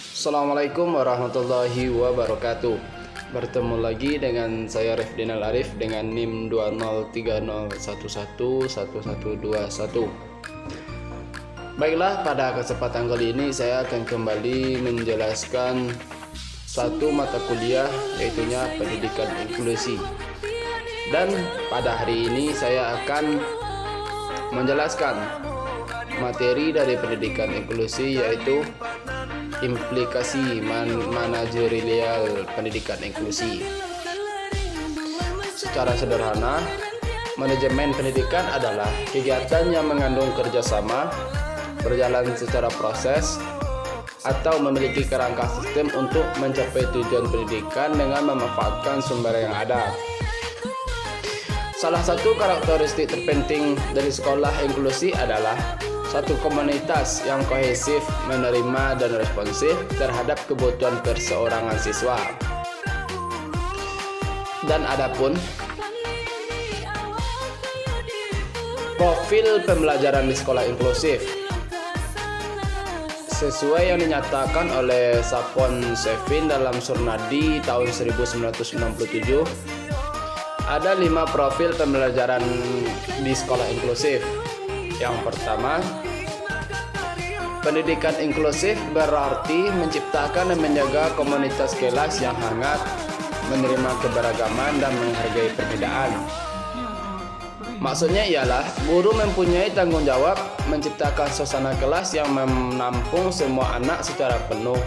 Assalamualaikum warahmatullahi wabarakatuh. Bertemu lagi dengan saya Rifdinal Arif dengan NIM 2030111121. Baiklah, pada kesempatan kali ini saya akan kembali menjelaskan satu mata kuliah, yaitunya pendidikan inklusi. Dan pada hari ini saya akan menjelaskan materi dari pendidikan inklusi, yaitu implikasi manajerial pendidikan inklusi. Secara sederhana, manajemen pendidikan adalah kegiatan yang mengandung kerjasama, berjalan secara proses, atau memiliki kerangka sistem untuk mencapai tujuan pendidikan dengan memanfaatkan sumber yang ada. Salah satu karakteristik terpenting dari sekolah inklusi adalah satu komunitas yang kohesif, menerima dan responsif terhadap kebutuhan perseorangan siswa. Dan adapun profil pembelajaran di sekolah inklusif, sesuai yang dinyatakan oleh Sapon Sevin dalam Surnadi tahun 1997, ada 5 profil pembelajaran di sekolah inklusif. Yang pertama, pendidikan inklusif berarti menciptakan dan menjaga komunitas kelas yang hangat, menerima keberagaman dan menghargai perbedaan. Maksudnya ialah guru mempunyai tanggung jawab menciptakan suasana kelas yang menampung semua anak secara penuh,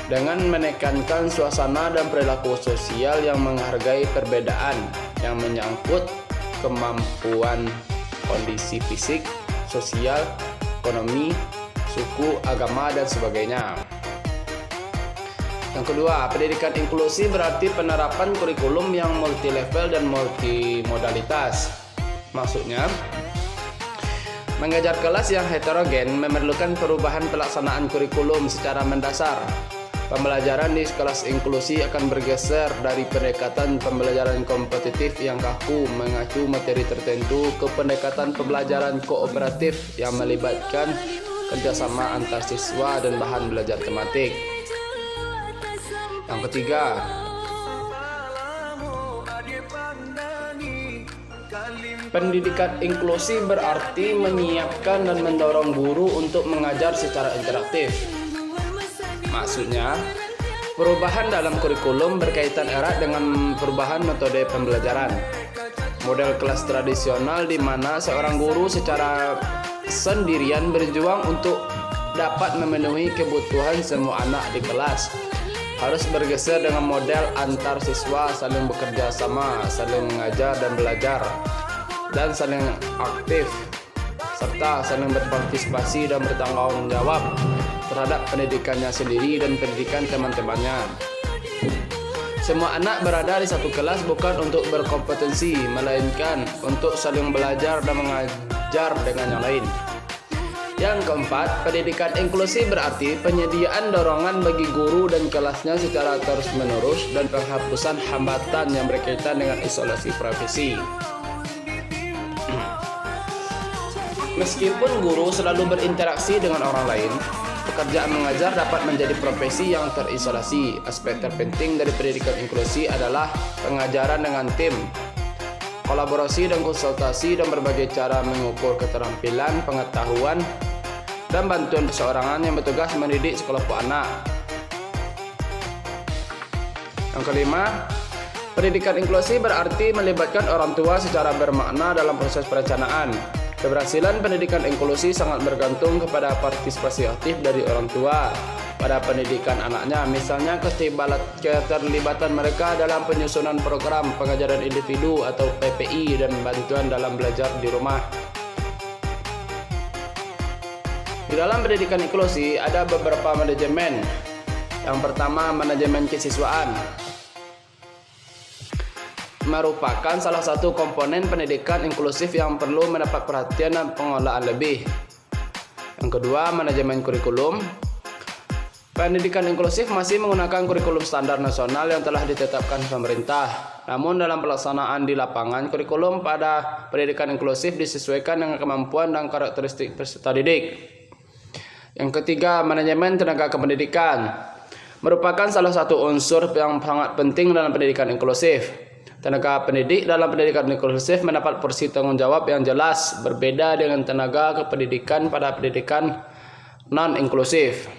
dengan menekankan suasana dan perilaku sosial yang menghargai perbedaan yang menyangkut kemampuan, kondisi fisik, sosial, ekonomi, suku, agama, dan sebagainya. Yang kedua, pendidikan inklusi berarti penerapan kurikulum yang multi-level dan multimodalitas. Maksudnya, mengajar kelas yang heterogen memerlukan perubahan pelaksanaan kurikulum secara mendasar. Pembelajaran di kelas inklusi akan bergeser dari pendekatan pembelajaran kompetitif yang kaku mengacu materi tertentu ke pendekatan pembelajaran kooperatif yang melibatkan kerjasama antar siswa dan bahan belajar tematik. Yang ketiga, pendidikan inklusi berarti menyiapkan dan mendorong guru untuk mengajar secara interaktif. Maksudnya, perubahan dalam kurikulum berkaitan erat dengan perubahan metode pembelajaran. Model kelas tradisional di mana seorang guru secara sendirian berjuang untuk dapat memenuhi kebutuhan semua anak di kelas harus bergeser dengan model antar siswa saling bekerja sama, saling mengajar dan belajar, dan saling aktif, serta saling berpartisipasi dan bertanggung jawab terhadap pendidikannya sendiri dan pendidikan teman-temannya. Semua anak berada di satu kelas bukan untuk berkompetensi, melainkan untuk saling belajar dan mengajar dengan yang lain. Yang keempat, pendidikan inklusi berarti penyediaan dorongan bagi guru dan kelasnya secara terus-menerus dan penghapusan hambatan yang berkaitan dengan isolasi privasi. Meskipun guru selalu berinteraksi dengan orang lain, pekerjaan mengajar dapat menjadi profesi yang terisolasi. Aspek terpenting dari pendidikan inklusi adalah pengajaran dengan tim, kolaborasi dan konsultasi, dan berbagai cara mengukur keterampilan, pengetahuan, dan bantuan perseorangan yang bertugas mendidik sekelompok anak. Yang kelima, pendidikan inklusi berarti melibatkan orang tua secara bermakna dalam proses perencanaan. Keberhasilan pendidikan inklusi sangat bergantung kepada partisipasi aktif dari orang tua pada pendidikan anaknya, misalnya keterlibatan mereka dalam penyusunan program pengajaran individu atau PPI dan bantuan dalam belajar di rumah. Di dalam pendidikan inklusi ada beberapa manajemen. Yang pertama, manajemen kesiswaan merupakan salah satu komponen pendidikan inklusif yang perlu mendapat perhatian dan pengelolaan lebih. Yang kedua, manajemen kurikulum. Pendidikan inklusif masih menggunakan kurikulum standar nasional yang telah ditetapkan pemerintah. Namun dalam pelaksanaan di lapangan, kurikulum pada pendidikan inklusif disesuaikan dengan kemampuan dan karakteristik peserta didik. Yang ketiga, manajemen tenaga kependidikan merupakan salah satu unsur yang sangat penting dalam pendidikan inklusif. Tenaga pendidik dalam pendidikan inklusif mendapat porsi tanggung jawab yang jelas, berbeda dengan tenaga kependidikan pada pendidikan non-inklusif.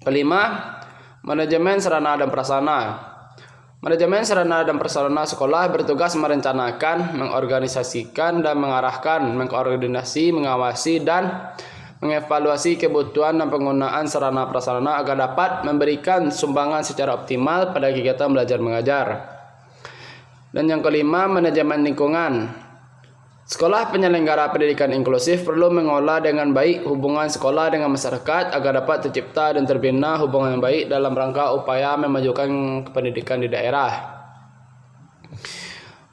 Kelima, manajemen sarana dan prasarana. Manajemen sarana dan prasarana sekolah bertugas merencanakan, mengorganisasikan, dan mengarahkan, mengkoordinasi, mengawasi, dan mengevaluasi kebutuhan dan penggunaan sarana prasarana agar dapat memberikan sumbangan secara optimal pada kegiatan belajar mengajar. Dan yang kelima, manajemen lingkungan. Sekolah penyelenggara pendidikan inklusif perlu mengolah dengan baik hubungan sekolah dengan masyarakat agar dapat tercipta dan terbina hubungan yang baik dalam rangka upaya memajukan pendidikan di daerah.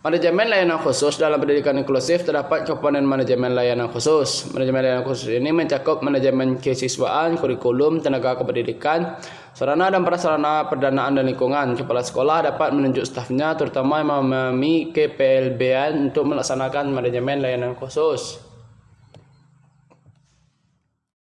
Manajemen layanan khusus dalam pendidikan inklusif terdapat komponen manajemen layanan khusus. Manajemen layanan khusus ini mencakup manajemen kesiswaan, kurikulum, tenaga kependidikan, sarana dan prasarana, pendanaan dan lingkungan. Kepala sekolah dapat menunjuk stafnya terutama yang memahami KPLB untuk melaksanakan manajemen layanan khusus.